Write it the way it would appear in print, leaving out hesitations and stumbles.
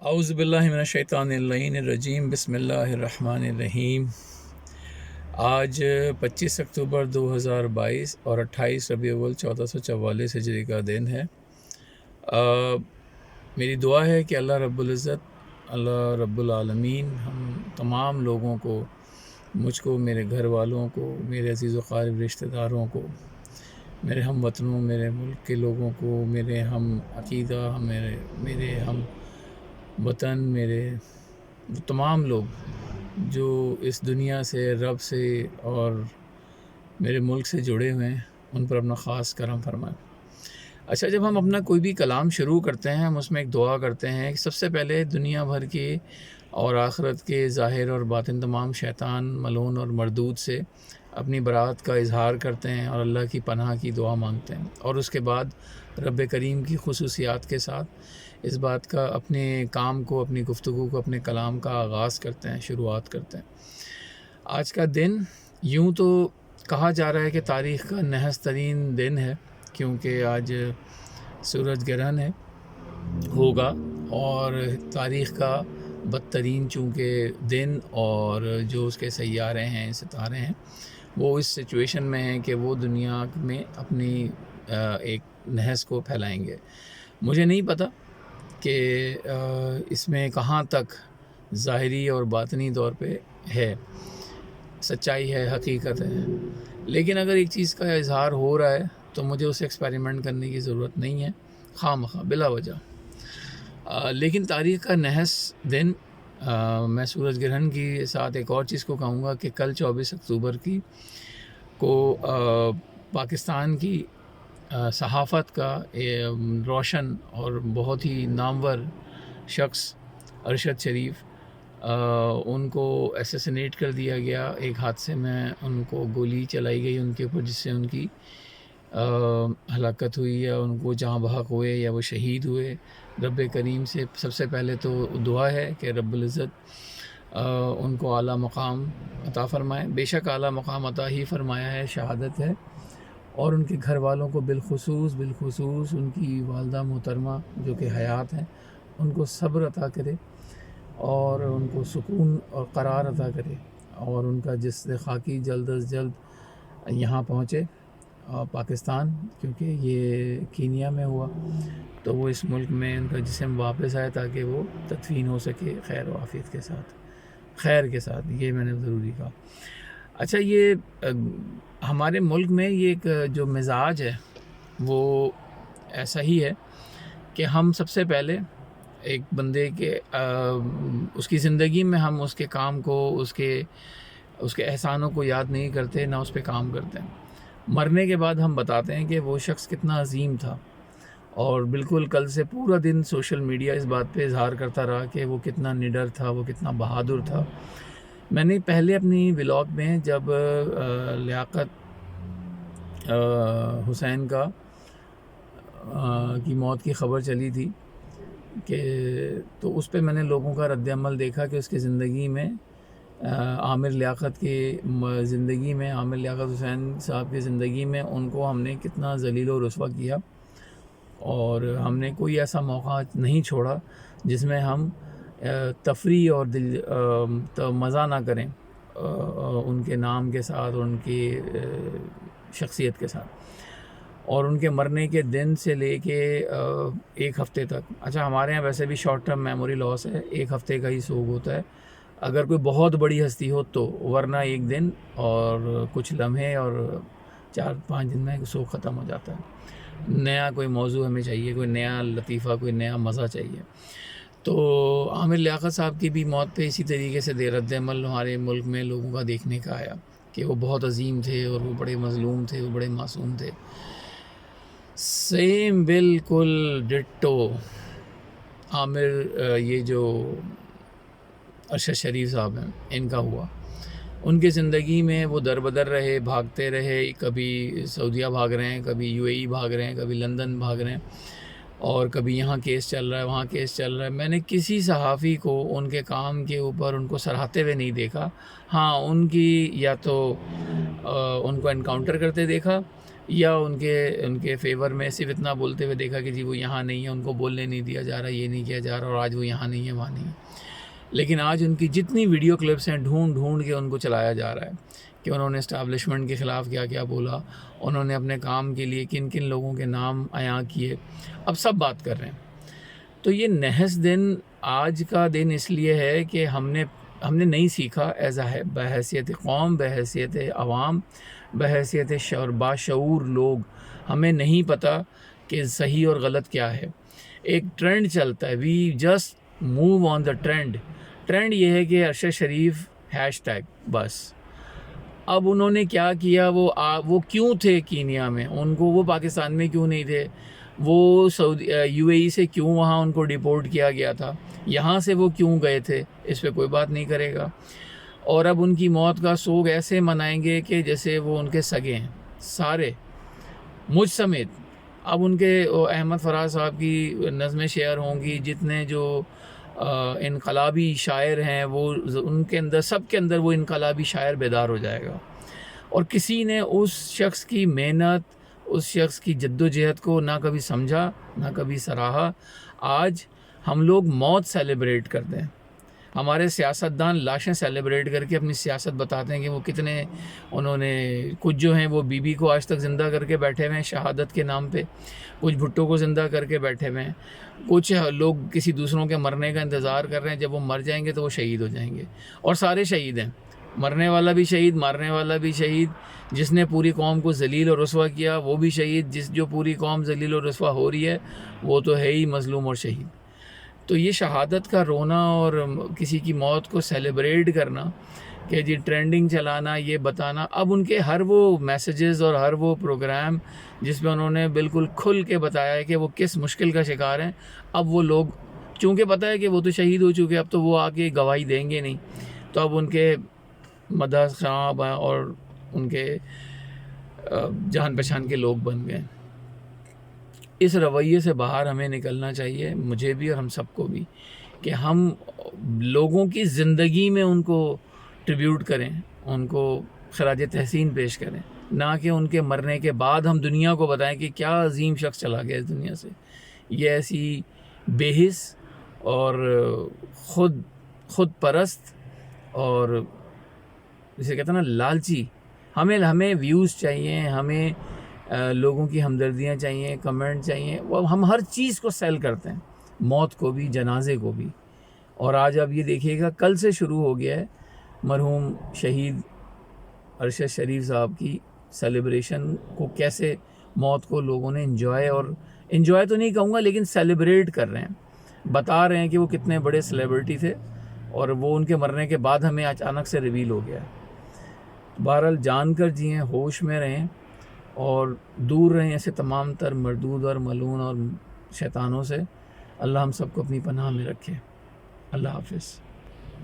اعوذ باللہ من الشیطان اللعین الرجیم، بسم اللہ الرحمن الرحیم۔ آج 25 اکتوبر 2022 اور 28 ربیع الاول 1444 ہجری کا دن ہے۔ میری دعا ہے کہ اللہ رب العزت، اللہ رب العالمین ہم تمام لوگوں کو، مجھ کو، میرے گھر والوں کو، میرے عزیز و قارب رشتہ داروں کو، میرے ہم وطنوں، میرے ملک کے لوگوں کو، میرے ہم عقیدہ، میرے ہم وطن، میرے تمام لوگ جو اس دنیا سے، رب سے اور میرے ملک سے جڑے ہوئے ہیں، ان پر اپنا خاص کرم فرمائیں۔ اچھا، جب ہم اپنا کوئی بھی کلام شروع کرتے ہیں، ہم اس میں ایک دعا کرتے ہیں کہ سب سے پہلے دنیا بھر کے اور آخرت کے ظاہر اور باطن تمام شیطان، ملعون اور مردود سے اپنی برات کا اظہار کرتے ہیں اور اللہ کی پناہ کی دعا مانگتے ہیں، اور اس کے بعد رب کریم کی خصوصیات کے ساتھ اس بات کا، اپنے کام کو، اپنی گفتگو کو، اپنے کلام کا آغاز کرتے ہیں، شروعات کرتے ہیں۔ آج کا دن یوں تو کہا جا رہا ہے کہ تاریخ کا نحس ترین دن ہے، کیونکہ آج سورج گرہن ہوگا، اور تاریخ کا بدترین چونکہ دن، اور جو اس کے سیارے ہیں، ستارے ہیں، وہ اس سچویشن میں ہیں کہ وہ دنیا میں اپنی ایک نحس کو پھیلائیں گے۔ مجھے نہیں پتہ کہ اس میں کہاں تک ظاہری اور باطنی طور پہ ہے، سچائی ہے، حقیقت ہے، لیکن اگر ایک چیز کا اظہار ہو رہا ہے تو مجھے اسے ایکسپیریمنٹ کرنے کی ضرورت نہیں ہے، خواہ مخواہ، بلا وجہ۔ لیکن تاریخ کا نحس دن، میں سورج گرہن کے ساتھ ایک اور چیز کو کہوں گا کہ کل 24 اکتوبر کو پاکستان کی صحافت کا روشن اور بہت ہی نامور شخص ارشد شریف، ان کو ایسیسنیٹ کر دیا گیا ایک حادثے میں، ان کو گولی چلائی گئی ان کے اوپر، جس سے ان کی ہلاکت ہوئی، یا ان کو جہاں بحق ہوئے، یا وہ شہید ہوئے۔ رب کریم سے سب سے پہلے تو دعا ہے کہ رب العزت ان کو اعلیٰ مقام عطا فرمائے۔ بے شک اعلیٰ مقام عطا ہی فرمایا ہے، شہادت ہے، اور ان کے گھر والوں کو بالخصوص ان کی والدہ محترمہ جو کہ حیات ہیں، ان کو صبر عطا کرے، اور ان کو سکون اور قرار عطا کرے، اور ان کا جسد خاکی جلد از جلد یہاں پہنچے پاکستان، کیونکہ یہ کینیا میں ہوا، تو وہ اس ملک میں ان کا جسم واپس آئے تاکہ وہ تدفین ہو سکے خیر و عافیت کے ساتھ، خیر کے ساتھ۔ یہ میں نے ضروری کہا۔ اچھا، یہ ہمارے ملک میں یہ ایک جو مزاج ہے وہ ایسا ہی ہے کہ ہم سب سے پہلے ایک بندے کے اس کی زندگی میں ہم اس کے کام کو، اس کے احسانوں کو یاد نہیں کرتے، نہ اس پہ کام کرتے ہیں۔ مرنے کے بعد ہم بتاتے ہیں کہ وہ شخص کتنا عظیم تھا، اور بالکل کل سے پورا دن سوشل میڈیا اس بات پہ اظہار کرتا رہا کہ وہ کتنا نڈر تھا، وہ کتنا بہادر تھا۔ میں نے پہلے اپنی ولاگ میں جب لیاقت حسین کی موت کی خبر چلی تھی، تو اس پہ میں نے لوگوں کا رد عمل دیکھا کہ اس کی زندگی میں، عامر لیاقت حسین صاحب کی زندگی میں ان کو ہم نے کتنا ذلیل و رسوا کیا، اور ہم نے کوئی ایسا موقع نہیں چھوڑا جس میں ہم تفریح اور مزہ نہ کریں ان کے نام کے ساتھ اور ان کی شخصیت کے ساتھ، اور ان کے مرنے کے دن سے لے کے ایک ہفتے تک۔ اچھا، ہمارے یہاں ویسے بھی شارٹ ٹرم میموری لاس ہے، ایک ہفتے کا ہی سوگ ہوتا ہے اگر کوئی بہت بڑی ہستی ہو تو، ورنہ ایک دن اور کچھ لمحے اور 4-5 دن میں سوگ ختم ہو جاتا ہے۔ نیا کوئی موضوع ہمیں چاہیے، کوئی نیا لطیفہ، کوئی نیا مزہ چاہیے۔ تو عامر لیاقت صاحب کی بھی موت پہ اسی طریقے سے رد عمل ہمارے ملک میں لوگوں کا دیکھنے کا آیا کہ وہ بہت عظیم تھے، اور وہ بڑے مظلوم تھے، وہ بڑے معصوم تھے۔ سیم بالکل ڈٹو عامر، یہ جو ارشد شریف صاحب ہیں، ان کا ہوا۔ ان کی زندگی میں وہ در بدر رہے، بھاگتے رہے، کبھی سعودیہ بھاگ رہے ہیں، کبھی UAE بھاگ رہے ہیں، کبھی لندن بھاگ رہے ہیں، اور کبھی یہاں کیس چل رہا ہے، وہاں کیس چل رہا ہے۔ میں نے کسی صحافی کو ان کے کام کے اوپر ان کو سراہتے ہوئے نہیں دیکھا۔ ہاں، ان کی یا تو ان کو انکاؤنٹر کرتے دیکھا، یا ان کے فیور میں صرف اتنا بولتے ہوئے دیکھا کہ جی وہ یہاں نہیں ہے، ان کو بولنے نہیں دیا جا رہا، یہ نہیں کیا جا رہا، اور آج وہ یہاں نہیں ہے، وہاں نہیں ہے. لیکن آج ان کی جتنی ویڈیو کلپس ہیں ڈھونڈ کے ان کو چلایا جا رہا ہے کہ انہوں نے اسٹیبلشمنٹ کے خلاف کیا کیا بولا، انہوں نے اپنے کام کے لیے کن کن لوگوں کے نام عیاں کیے، اب سب بات کر رہے ہیں. تو یہ نحس دن آج کا دن اس لیے ہے کہ ہم نے نہیں سیکھا ایز اے بحیثیت قوم، بحیثیت عوام، بحیثیت باشعور لوگ، ہمیں نہیں پتہ کہ صحیح اور غلط کیا ہے. ایک ٹرینڈ چلتا ہے، we just move on the trend یہ ہے کہ ارشد شریف ہیش ٹیگ بس. اب انہوں نے کیا کیا، وہ کیوں تھے کینیا میں، ان کو وہ پاکستان میں کیوں نہیں تھے، وہ UAE سے کیوں وہاں ان کو ڈیپورٹ کیا گیا تھا، یہاں سے وہ کیوں گئے تھے، اس پہ کوئی بات نہیں کرے گا. اور اب ان کی موت کا سوگ ایسے منائیں گے کہ جیسے وہ ان کے سگے ہیں سارے، مجھ سمیت. اب ان کے احمد فراز صاحب کی نظمیں شعر ہوں گی، جتنے جو انقلابی شاعر ہیں وہ ان کے اندر، سب کے اندر وہ انقلابی شاعر بیدار ہو جائے گا. اور کسی نے اس شخص کی محنت، اس شخص کی جد و جہد کو نہ کبھی سمجھا، نہ کبھی سراہا. آج ہم لوگ موت سیلیبریٹ کرتے ہیں، ہمارے سیاستدان لاشیں سیلیبریٹ کر کے اپنی سیاست بتاتے ہیں کہ وہ کتنے انہوں نے، کچھ جو ہیں وہ بی بی کو آج تک زندہ کر کے بیٹھے ہوئے ہیں شہادت کے نام پہ، کچھ بھٹو کو زندہ کر کے بیٹھے ہوئے ہیں، کچھ لوگ کسی دوسروں کے مرنے کا انتظار کر رہے ہیں، جب وہ مر جائیں گے تو وہ شہید ہو جائیں گے. اور سارے شہید ہیں، مرنے والا بھی شہید، مارنے والا بھی شہید، جس نے پوری قوم کو ذلیل اور رسوا کیا وہ بھی شہید، جو پوری قوم ذلیل اور رسوا ہو رہی ہے وہ تو ہے ہی مظلوم اور شہید. تو یہ شہادت کا رونا اور کسی کی موت کو سیلیبریٹ کرنا کہ جی ٹرینڈنگ چلانا، یہ بتانا، اب ان کے ہر وہ میسیجز اور ہر وہ پروگرام جس میں انہوں نے بالکل کھل کے بتایا ہے کہ وہ کس مشکل کا شکار ہیں، اب وہ لوگ چونکہ پتہ ہے کہ وہ تو شہید ہو چکے، اب تو وہ آ کے گواہی دیں گے نہیں، تو اب ان کے مدح خواہ اور ان کے جان پہچان کے لوگ بن گئے. اس رویے سے باہر ہمیں نکلنا چاہیے، مجھے بھی اور ہم سب کو بھی، کہ ہم لوگوں کی زندگی میں ان کو ٹریبیوٹ کریں، ان کو خراج تحسین پیش کریں، نہ کہ ان کے مرنے کے بعد ہم دنیا کو بتائیں کہ کیا عظیم شخص چلا گیا اس دنیا سے. یہ ایسی بے حس اور خود پرست اور جسے کہتے ہیں نا لالچی، ہمیں ویوز چاہیے، ہمیں لوگوں کی ہمدردیاں چاہیے، کمنٹ چاہیے، ہم ہر چیز کو سیل کرتے ہیں، موت کو بھی، جنازے کو بھی. اور آج آپ یہ دیکھیے گا کل سے شروع ہو گیا ہے مرحوم شہید ارشد شریف صاحب کی سیلیبریشن کو، کیسے موت کو لوگوں نے انجوائے تو نہیں کہوں گا لیکن سیلیبریٹ کر رہے ہیں، بتا رہے ہیں کہ وہ کتنے بڑے سیلیبریٹی تھے اور وہ ان کے مرنے کے بعد ہمیں اچانک سے ریویل ہو گیا ہے. بہرحال جان کر جئیں، ہوش میں رہیں اور دور رہیں ایسے تمام تر مردود اور ملعون اور شیطانوں سے. اللہ ہم سب کو اپنی پناہ میں رکھے. اللہ حافظ.